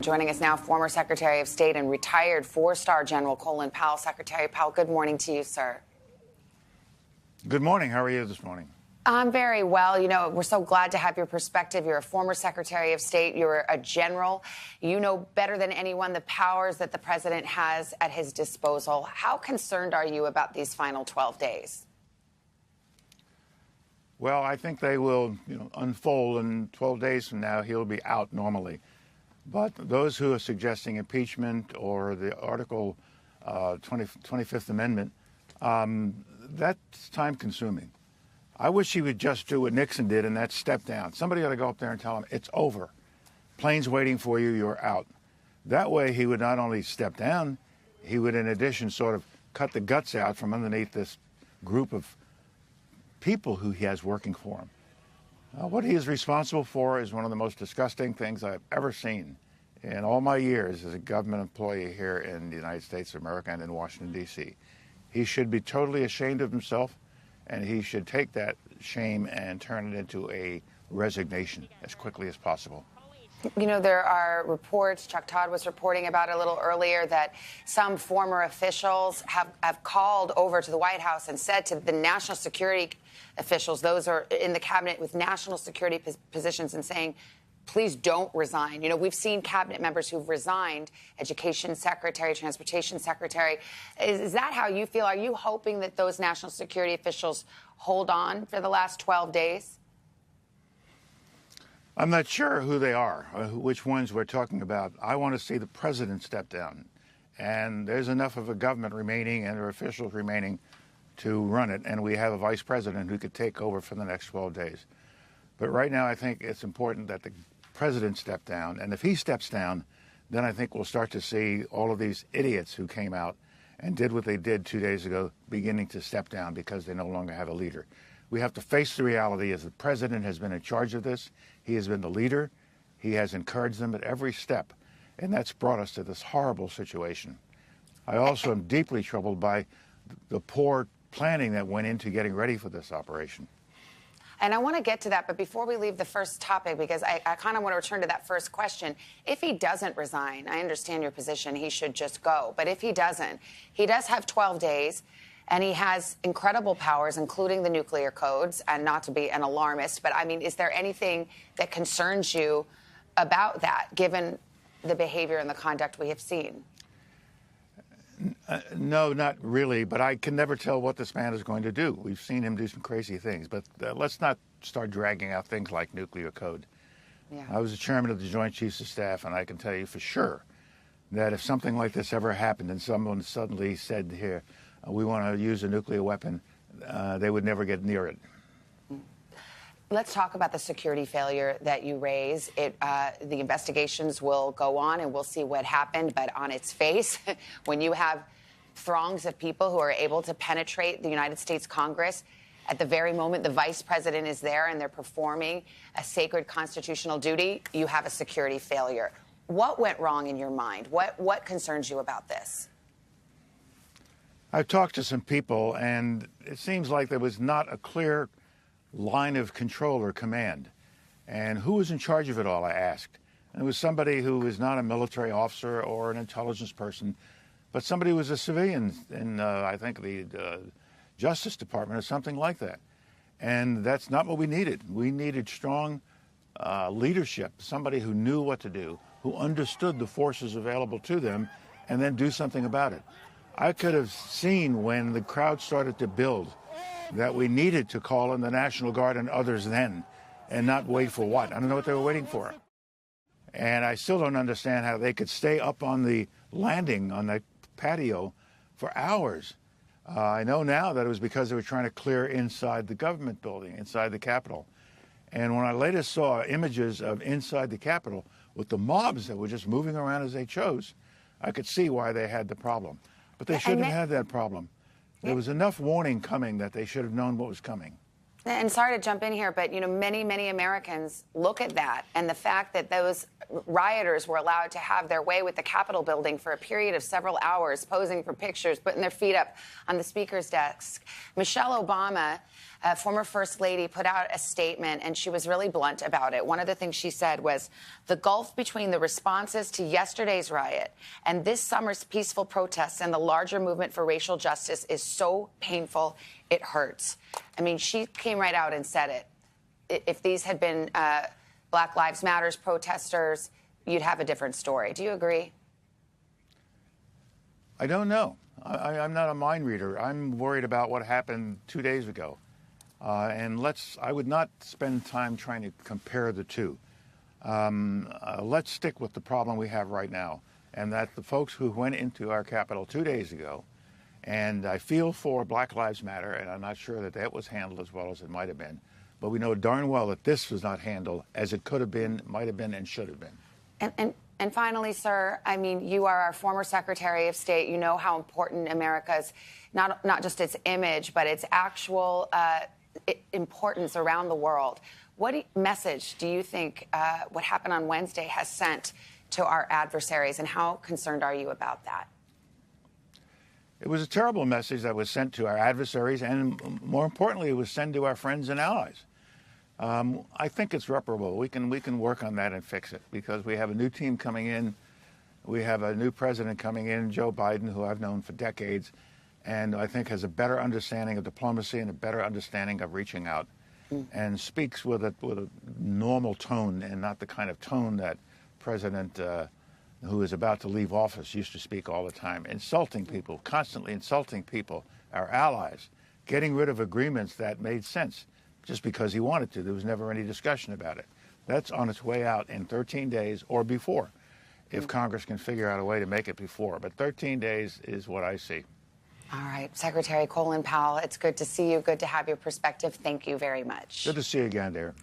Joining us now, former Secretary of State and retired four-star General Colin Powell. Secretary Powell, good morning to you, sir. Good morning. How are you this morning? I'm very well. You know, we're so glad to have your perspective. You're a former Secretary of State. You're a general. You know better than anyone the powers that the president has at his disposal. How concerned are you about these final 12 days? Well, I think they will, unfold, and 12 days from now, he'll be out normally. But those who are suggesting impeachment or the Article 25th Amendment, that's time-consuming. I wish he would just do what Nixon did, and that's step down. Somebody ought to go up there and tell him, it's over. Plane's waiting for you, you're out. That way, he would not only step down, he would, in addition, sort of cut the guts out from underneath this group of people who he has working for him. What he is responsible for is one of the most disgusting things I've ever seen in all my years as a government employee here in the United States of America and in Washington, D.C. He should be totally ashamed of himself, and he should take that shame and turn it into a resignation as quickly as possible. You know, there are reports, Chuck Todd was reporting about it a little earlier, that some former officials have called over to the White House and said to the national security officials, those are in the cabinet with national security positions, and saying, please don't resign. You know, we've seen cabinet members who've resigned, education secretary, transportation secretary. Is that how you feel? Are you hoping that those national security officials hold on for the last 12 days? I'm not sure who they are, which ones we're talking about. I want to see the president step down. And there's enough of a government remaining and there are officials remaining to run it. And we have a vice president who could take over for the next 12 days. But right now, I think it's important that the president step down. And if he steps down, then I think we'll start to see all of these idiots who came out and did what they did 2 days ago beginning to step down because they no longer have a leader. We have to face the reality as the president has been in charge of this. He has been the leader. He has encouraged them at every step. And that's brought us to this horrible situation. I also am deeply troubled by the poor planning that went into getting ready for this operation. And I want to get to that, but before we leave the first topic, because I kind of want to return to that first question. If he doesn't resign, I understand your position, he should just go. But if he doesn't, he does have 12 days, and he has incredible powers, including the nuclear codes, and not to be an alarmist, but I mean, is there anything that concerns you about that, given the behavior and the conduct we have seen? No, not really, but I can never tell what this man is going to do. We've seen him do some crazy things, but let's not start dragging out things like nuclear code. Yeah. I was the chairman of the Joint Chiefs of Staff, and I can tell you for sure that if something like this ever happened and someone suddenly said here, we want to use a nuclear weapon, they would never get near it. Let's talk about the security failure that you raise. The investigations will go on and we'll see what happened. But on its face, when you have throngs of people who are able to penetrate the United States Congress, at the very moment the vice president is there and they're performing a sacred constitutional duty, you have a security failure. What went wrong in your mind? What concerns you about this? I've talked to some people, and it seems like there was not a clear line of control or command. And who was in charge of it all, I asked. And it was somebody who was not a military officer or an intelligence person, but somebody who was a civilian in, I think, the Justice Department or something like that. And that's not what we needed. We needed strong leadership, somebody who knew what to do, who understood the forces available to them, and then do something about it. I could have seen when the crowd started to build that we needed to call in the National Guard and others then, and not wait for what? I don't know what they were waiting for. And I still don't understand how they could stay up on the landing on the patio for hours. I know now that it was because they were trying to clear inside the government building, inside the Capitol. And when I later saw images of inside the Capitol with the mobs that were just moving around as they chose, I could see why they had the problem. But they shouldn't have had that problem. There was enough warning coming that they should have known what was coming. And sorry to jump in here, but, you know, many, many Americans look at that and the fact that those rioters were allowed to have their way with the Capitol building for a period of several hours, posing for pictures, putting their feet up on the speaker's desk. Michelle Obama former First Lady put out a statement, and she was really blunt about it. One of the things she said was, the gulf between the responses to yesterday's riot and this summer's peaceful protests and the larger movement for racial justice is so painful, it hurts. I mean, she came right out and said it. If these had been Black Lives Matters protesters, you'd have a different story. Do you agree? I don't know. I'm not a mind reader. I'm worried about what happened 2 days ago. I would not spend time trying to compare the two. Let's stick with the problem we have right now, and that the folks who went into our Capitol 2 days ago, and I feel for Black Lives Matter, and I'm not sure that that was handled as well as it might have been, but we know darn well that this was not handled as it could have been, might have been, and should have been. And finally, sir, I mean, you are our former Secretary of State. You know how important America's, not just its image, but its actual importance around the world. What message do you think what happened on Wednesday has sent to our adversaries, and how concerned are you about that? It was a terrible message that was sent to our adversaries, and more importantly, it was sent to our friends and allies. I think it's reparable. We can work on that and fix it, because we have a new team coming in. We have a new president coming in, Joe Biden, who I've known for decades, and I think has a better understanding of diplomacy and a better understanding of reaching out, and speaks with a normal tone, and not the kind of tone that President who is about to leave office used to speak all the time, insulting people, constantly insulting people, our allies, getting rid of agreements that made sense just because he wanted to. There was never any discussion about it. That's on its way out in 13 days or before, if Congress can figure out a way to make it before. But 13 days is what I see. All right. Secretary Colin Powell, it's good to see you. Good to have your perspective. Thank you very much. Good to see you again, dear.